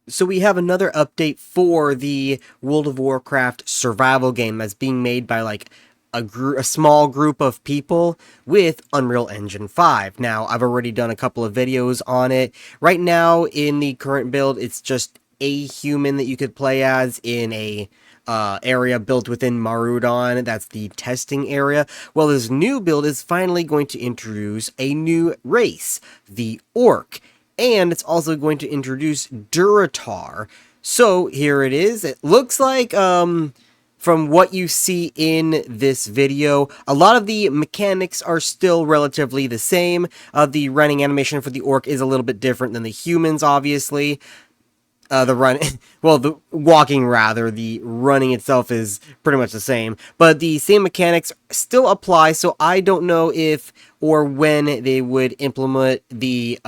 So we have another update for the World of Warcraft survival game that's being made by like a small group of people with Unreal Engine 5. Now, I've already done a couple of videos on it. Right now, in the current build, it's just a human that you could play as in a area built within Marudon. That's the testing area. Well, this new build is finally going to introduce a new race, the Orc, and it's also going to introduce Durotar. So here it is. It looks like from what you see in this video, a lot of the mechanics are still relatively the same. The running animation for the orc is a little bit different than the humans, obviously. The run, well, the walking rather, the running itself is pretty much the same, but the same mechanics still apply. So I don't know if or when they would implement the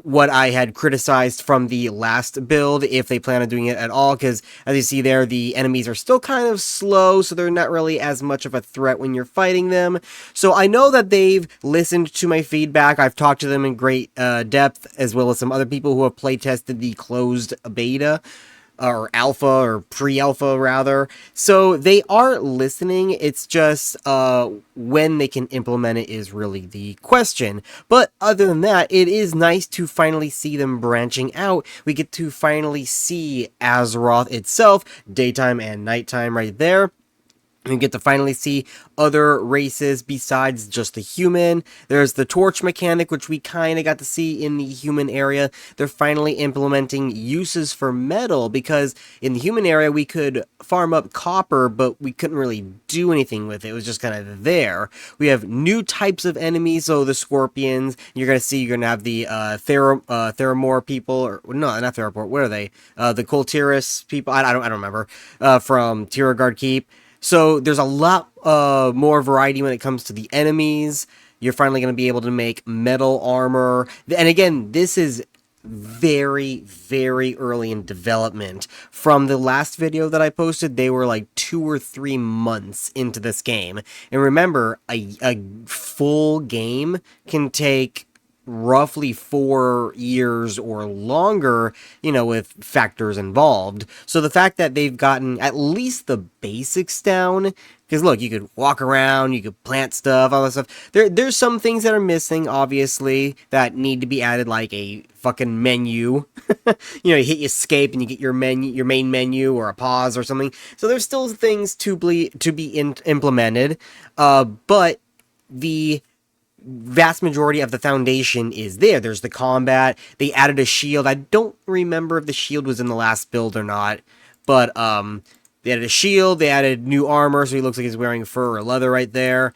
what I had criticized from the last build, if they plan on doing it at all, because as you see there, the enemies are still kind of slow, so they're not really as much of a threat when you're fighting them. So I know that they've listened to my feedback. I've talked to them in great depth, as well as some other people who have playtested the closed beta, or alpha, or pre-alpha rather. So they are listening. It's just when they can implement it is really the question. But other than that, it is nice to finally see them branching out. We get to finally see Azeroth itself, daytime and nighttime right there. You get to finally see other races besides just the human. There's the torch mechanic, which we kind of got to see in the human area. They're finally implementing uses for metal, because in the human area we could farm up copper, but we couldn't really do anything with it. It was just kind of there. We have new types of enemies, so the scorpions. You're going to see, you're going to have the Theramore people, or no, not Theramore, what are they? The Coltiris people, I don't remember, from Tiragard Keep. So there's a lot more variety when it comes to the enemies. You're finally going to be able to make metal armor. And again, this is very, very early in development. From the last video that I posted, they were like 2 or 3 months into this game. And remember, a full game can take roughly 4 years or longer, with factors involved. So the fact that they've gotten at least the basics down, because look, you could walk around, you could plant stuff, all that stuff. There's some things that are missing, obviously, that need to be added, like a fucking menu. You hit escape and you get your main menu, or a pause or something. So there's still things to be implemented, but the vast majority of the foundation is there. There's the combat. They added a shield. I don't remember if the shield was in the last build or not, but they added a shield. They added new armor, so he looks like he's wearing fur or leather right there.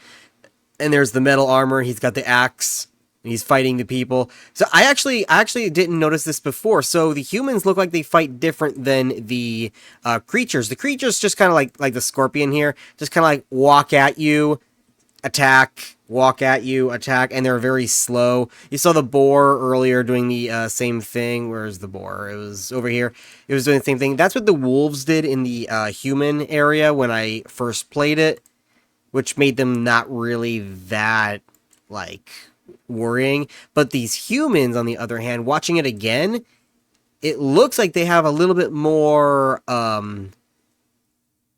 And there's the metal armor. He's got the axe. And he's fighting the people. So I actually didn't notice this before. So the humans look like they fight different than the creatures. The creatures just kind of like the scorpion here, just kind of like walk at you, attack, walk at you, attack, and they're very slow. You saw the boar earlier doing the same thing. Where's the boar? It was over here. It was doing the same thing. That's what the wolves did in the human area when I first played it, which made them not really that, like, worrying. But these humans, on the other hand, watching it again, it looks like they have a little bit more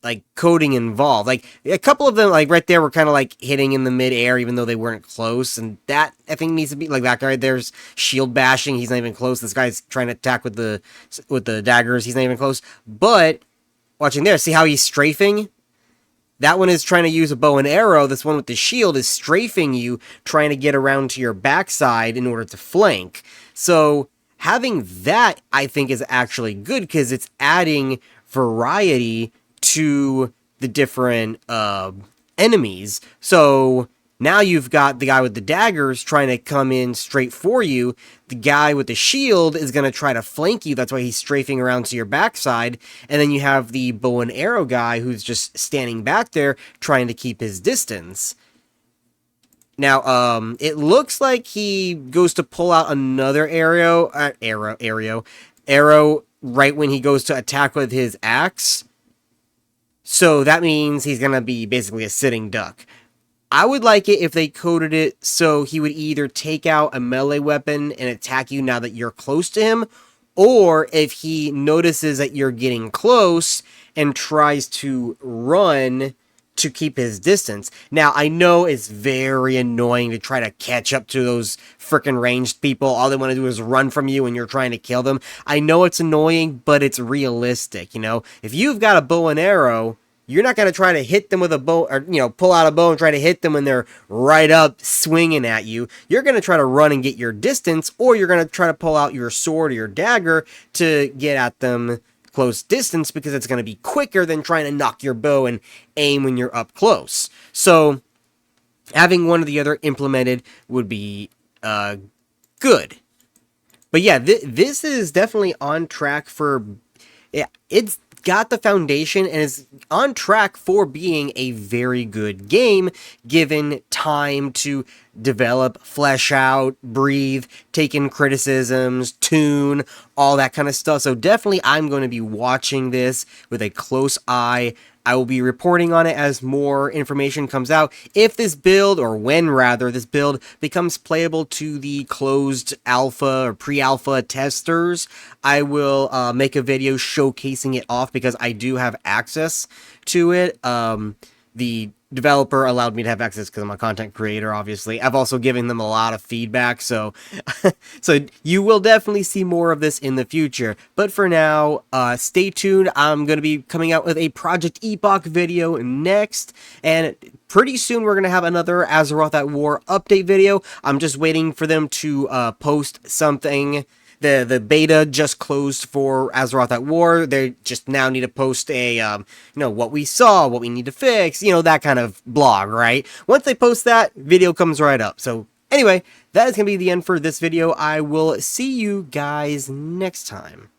like coding involved. Like a couple of them, like right there, were kind of like hitting in the mid-air, even though they weren't close. And that, I think, needs to be like that guy. There's shield bashing. He's not even close. This guy's trying to attack with the daggers. He's not even close. But watching there, see how he's strafing? That one is trying to use a bow and arrow. This one with the shield is strafing you, trying to get around to your backside in order to flank. So having that, I think, is actually good, because it's adding variety to the different enemies. So now you've got the guy with the daggers trying to come in straight for you. The guy with the shield is going to try to flank you. That's why he's strafing around to your backside. And then you have the bow and arrow guy who's just standing back there trying to keep his distance. Now, it looks like he goes to pull out another arrow right when he goes to attack with his axe. So that means he's going to be basically a sitting duck. I would like it if they coded it so he would either take out a melee weapon and attack you now that you're close to him, or if he notices that you're getting close and tries to run to keep his distance. Now, I know it's very annoying to try to catch up to those freaking ranged people. All they want to do is run from you and you're trying to kill them. I know it's annoying, but it's realistic, you know? If you've got a bow and arrow, you're not going to try to hit them with a bow, or, you know, pull out a bow and try to hit them when they're right up swinging at you. You're going to try to run and get your distance, or you're going to try to pull out your sword or your dagger to get at them close distance, because it's going to be quicker than trying to knock your bow and aim when you're up close. So having one or the other implemented would be good. But yeah, this is definitely on track for... Yeah, it's got the foundation and is on track for being a very good game, given time to develop, flesh out, breathe, take in criticisms, tune, all that kind of stuff. So definitely I'm going to be watching this with a close eye. I will be reporting on it as more information comes out. If this build, or when rather, this build becomes playable to the closed alpha or pre-alpha testers, I will make a video showcasing it off, because I do have access to it. The developer allowed me to have access because I'm a content creator, obviously. I've also given them a lot of feedback, so so you will definitely see more of this in the future. But for now, stay tuned. I'm going to be coming out with a Project Epoch video next, and pretty soon we're going to have another Azeroth at War update video. I'm just waiting for them to post something. The beta just closed for Azeroth at War. They just now need to post a, you know, what we saw, what we need to fix, you know, that kind of blog, right? Once they post that, video comes right up. So anyway, that is going to be the end for this video. I will see you guys next time.